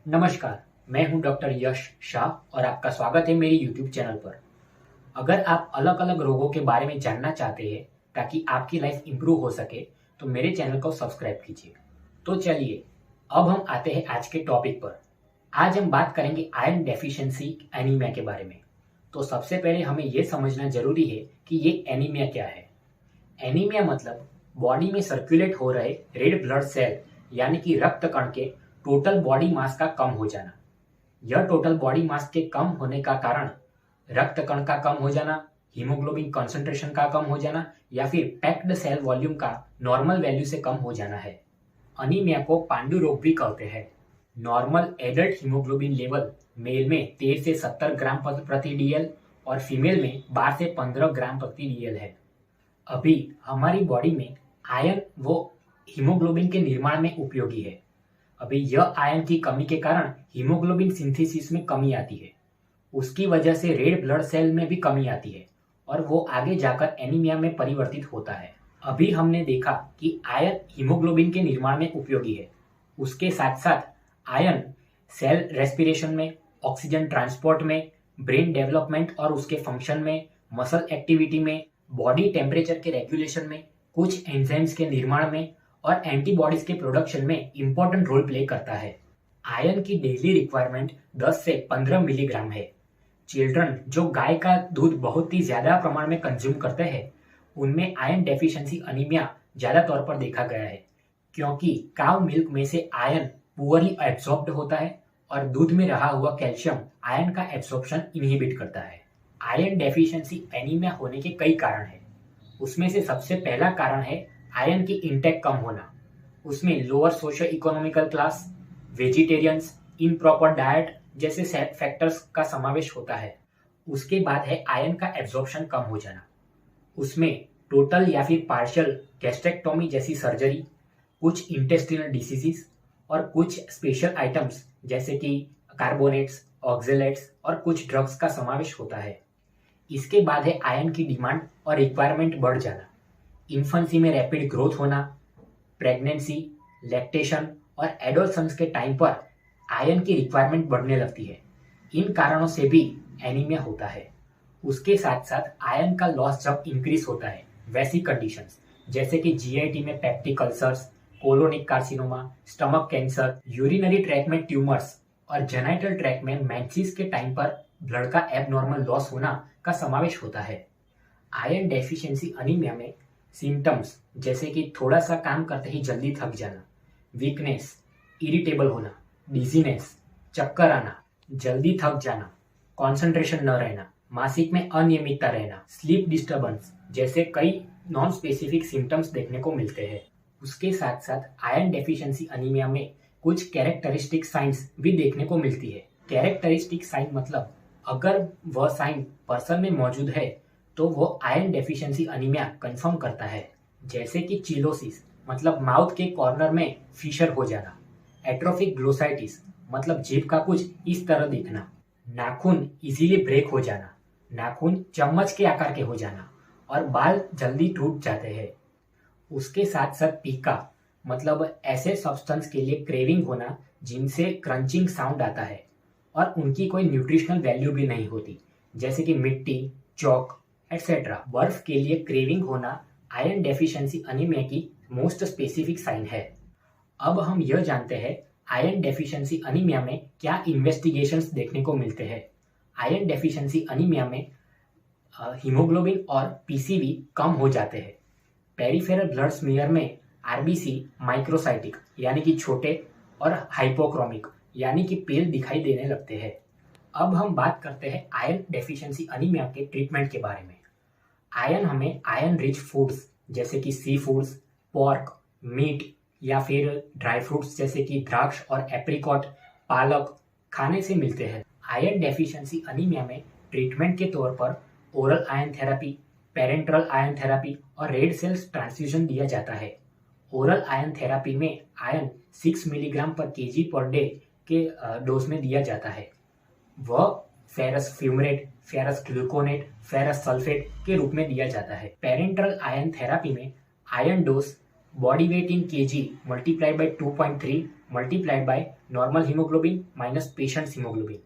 नमस्कार, मैं हूं डॉक्टर यश शाह और आपका स्वागत है मेरी YouTube चैनल पर। अगर आप अलग-अलग रोगों के बारे में जानना चाहते हैं ताकि आपकी लाइफ इंप्रूव हो सके, तो मेरे चैनल को सब्सक्राइब कीजिए। तो चलिए, अब हम आते हैं आज के टॉपिक पर। आज हम बात करेंगे आयरन डेफिशिएंसी एनीमिया के बारे में। तो सबसे पहले हमें यह समझना जरूरी है कि ये एनीमिया क्या है। एनीमिया मतलब बॉडी में सर्कुलेट हो रहे रेड ब्लड सेल यानी कि रक्त कण के टोटल बॉडी मास का कम हो जाना। यह टोटल बॉडी मास के कम होने का कारण रक्त कण का कम हो जाना, हीमोग्लोबिन कंसंट्रेशन का कम हो जाना या फिर पैक्ड सेल वॉल्यूम का नॉर्मल वैल्यू से कम हो जाना है। अनीमिया को पांडु रोग भी कहते हैं। Normal adult haemoglobin level male में 13 से 70 ग्राम प्रति डीएल और फीमेल में 12 से 15 ग्राम प्रति डीएल है। अभी हमारी बॉडी में आयरन वो हीमोग्लोबिन के निर्माण में उपयोगी है। अभी यह आयरन की कमी के कारण हीमोग्लोबिन सिंथेसिस में कमी आती है। उसकी वजह से रेड ब्लड सेल में भी कमी आती है और वो आगे जाकर एनीमिया में परिवर्तित होता है। अभी हमने देखा कि आयरन हीमोग्लोबिन के निर्माण में उपयोगी है। उसके साथ साथ आयरन सेल रेस्पिरेशन में, ऑक्सीजन ट्रांसपोर्ट में, ब्रेन डेवलपमेंट और उसके फंक्शन में, मसल एक्टिविटी में, बॉडी टेम्परेचर के रेगुलेशन में, कुछ एंजाइम्स के निर्माण में और एंटीबॉडीज के प्रोडक्शन में इंपॉर्टेंट रोल प्ले करता है। आयरन की डेली रिक्वायरमेंट 10 से 15 मिलीग्राम है। चिल्ड्रन जो गाय का दूध बहुत ही ज्यादा प्रमाण में कंज्यूम करते हैं, उनमें आयरन डेफिशिएंसी अनीमिया ज्यादा तौर पर देखा गया है, क्योंकि काउ मिल्क में से आयरन पुअरली एब्सॉर्ब्ड होता है और दूध में रहा हुआ कैल्शियम आयरन का एब्सॉर्प्शन इनहिबिट करता है। आयरन डेफिशिएंसी एनीमिया होने के कई कारण हैं। उसमें से सबसे पहला कारण है आयरन की इंटेक कम होना। उसमें lower socio economical class, vegetarians, improper diet जैसे फैक्टर्स का समावेश होता है। उसके बाद है आयरन का एब्जॉर्प्शन कम हो जाना। उसमें टोटल या फिर पार्शियल गैस्ट्रेक्टोमी जैसी सर्जरी, कुछ इंटेस्टिनल डिसीजेस और कुछ स्पेशल आइटम्स जैसे कि कार्बोनेट्स, ऑक्जेलेट्स और कुछ ड्रग्स का समावेश होता है। इसके बाद है आयरन की डिमांड और रिक्वायरमेंट बढ़ जाना। इन्फेंसी में रैपिड ग्रोथ होना, प्रेगनेंसी, लैक्टेशन और एडोलसेंस के टाइम पर आयरन की रिक्वायरमेंट बढ़ने लगती है। इन कारणों से भी एनीमिया होता है। उसके साथ साथ आयरन का लॉस जब इंक्रीज होता है, वैसी कंडीशंस जैसे कि जीआईटी में peptic ulcers, colonic carcinoma, stomach cancer, urinary track में ट्यूमर्स और जेनाइटल ट्रैक में मेंसेस के टाइम पर ब्लड का एबनॉर्मल लॉस होना का समावेश होता है। आयरन डेफिशिएंसी अनीमिया में सिम्टम्स जैसे कि थोड़ा सा काम करते ही जल्दी थक जाना, वीकनेस, इरिटेबल होना, डिजीनेस, चक्कर आना, जल्दी थक जाना, कंसंट्रेशन न रहना, मासिक में अनियमितता रहना, स्लीप डिस्टर्बेंस जैसे कई नॉन स्पेसिफिक सिम्टम्स देखने को मिलते हैं। उसके साथ साथ आयरन डेफिशिएंसी अनीमिया में कुछ कैरेक्टरिस्टिक साइंस भी देखने को मिलती है। कैरेक्टरिस्टिक साइन मतलब अगर वह साइन पर्सन में मौजूद है तो वो आयरन डेफिशिएंसी अनीमिया कंफर्म करता है, जैसे कि चिलोसिस मतलब माउथ के कॉर्नर में फिशर हो जाना, एट्रोफिक ग्लोसाइटिस मतलब जीभ का कुछ इस तरह दिखना, नाखून इजीली ब्रेक हो जाना, नाखून चम्मच के आकार के हो जाना और बाल जल्दी टूट जाते हैं। उसके साथ साथ पीका मतलब ऐसे सब्सटेंस के लिए क्रेविंग होना जिनसे क्रंचिंग साउंड आता है और उनकी कोई न्यूट्रिशनल वैल्यू भी नहीं होती, जैसे कि मिट्टी, चौक एटसेट्रा। बर्फ के लिए क्रेविंग होना आयरन डेफिशिएंसी अनीमिया की मोस्ट स्पेसिफिक साइन है। अब हम यह जानते हैं आयरन डेफिशिएंसी अनीमिया में क्या इन्वेस्टिगेशंस देखने को मिलते हैं। आयरन डेफिशिएंसी अनीमिया में हीमोग्लोबिन और पीसीवी कम हो जाते हैं। पेरिफेरल ब्लड स्मीयर में आरबीसी माइक्रोसाइटिक यानी कि छोटे और हाइपोक्रोमिक यानी कि पेल दिखाई देने लगते हैं। अब हम बात करते हैं आयरन डेफिशिएंसी अनीमिया के ट्रीटमेंट के बारे में। आयरन हमें आयरन रिच फूड्स जैसे कि सी फूड्स, पोर्क, मीट या फिर ड्राई फ्रूट्स जैसे कि द्राक्ष और एप्रिकॉट, पालक खाने से मिलते हैं। आयरन डेफिशिएंसी अनीमिया में ट्रीटमेंट के तौर पर oral iron therapy, parenteral iron therapy और रेड सेल्स ट्रांसफ्यूजन दिया जाता है। ओरल आयरन थेरेपी में आयरन 6 मिलीग्राम पर केजी पर डे के डोज में दिया जाता है। वह ferrous fumarate, ferrous gluconate, ferrous sulphate के रूप में दिया जाता है। पेरेंट्रल आयरन थेरेपी में iron dose body weight in KG multiplied by 2.3 multiplied by normal haemoglobin minus patient haemoglobin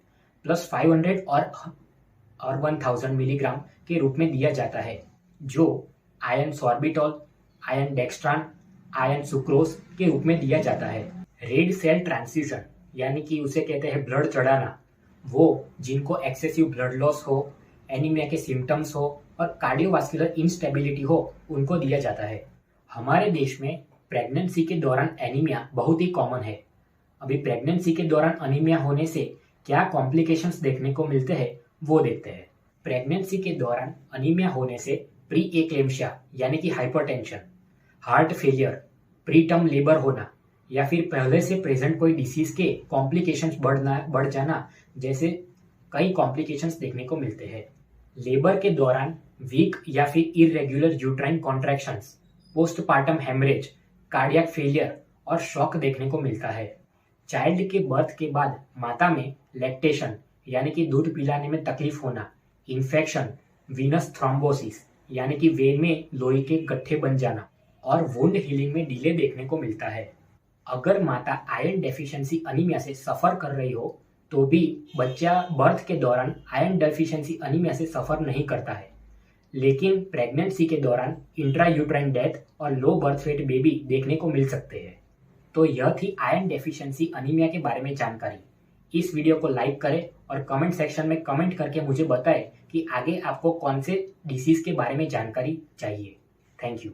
plus 500 और 1000 मिलीग्राम के रूप में दिया जाता है, जो ion sorbitol, ion dextran, ion sucrose के रूप में दिया जाता है। रेड सेल ट्रांसफ्यूजन यानी कि उसे कहते हैं ब्लड चढ़ाना, वो जिनको एक्सेसिव ब्लड लॉस हो, एनीमिया के सिम्टम्स हो और कार्डियोवास्कुलर इंस्टेबिलिटी हो, उनको दिया जाता है। हमारे देश में प्रेगनेंसी के दौरान एनीमिया बहुत ही कॉमन है। अभी प्रेगनेंसी के दौरान एनीमिया होने से क्या कॉम्प्लिकेशंस देखने को मिलते हैं वो देखते हैं। प्रेगनेंसी के दौरान एनीमिया होने से प्री एक्लेम्शिया यानी कि hypertension, heart failure, pre term labour होना या फिर पहले से प्रेजेंट कोई डिसीज के कॉम्प्लिकेशंस बढ़ जाना जैसे कई कॉम्प्लिकेशंस देखने को मिलते हैं। लेबर के दौरान वीक या फिर irregular uterine contractions, postpartum haemorrhage, cardiac failure और शॉक देखने को मिलता है। चाइल्ड के बर्थ के बाद माता में लैक्टेशन यानी कि दूध पिलाने में तकलीफ होना, इन्फेक्शन, वीनस थ्रोम्बोसिस यानी कि वेन में लोही के गड्ढे बन जाना और वुंड हीलिंग में डिले देखने को मिलता है। अगर माता आयरन डेफिशिएंसी एनीमिया से सफर कर रही हो तो भी बच्चा बर्थ के दौरान आयरन डेफिशिएंसी एनीमिया से सफर नहीं करता है, लेकिन प्रेगनेंसी के दौरान इंट्रा यूट्राइन डेथ और लो बर्थ वेट बेबी देखने को मिल सकते हैं। तो यह थी आयरन डेफिशिएंसी एनीमिया के बारे में जानकारी। इस वीडियो को लाइक करें और कमेंट सेक्शन में कमेंट करके मुझे बताएं कि आगे आपको कौन से डिसीज के बारे में जानकारी चाहिए। Thank you.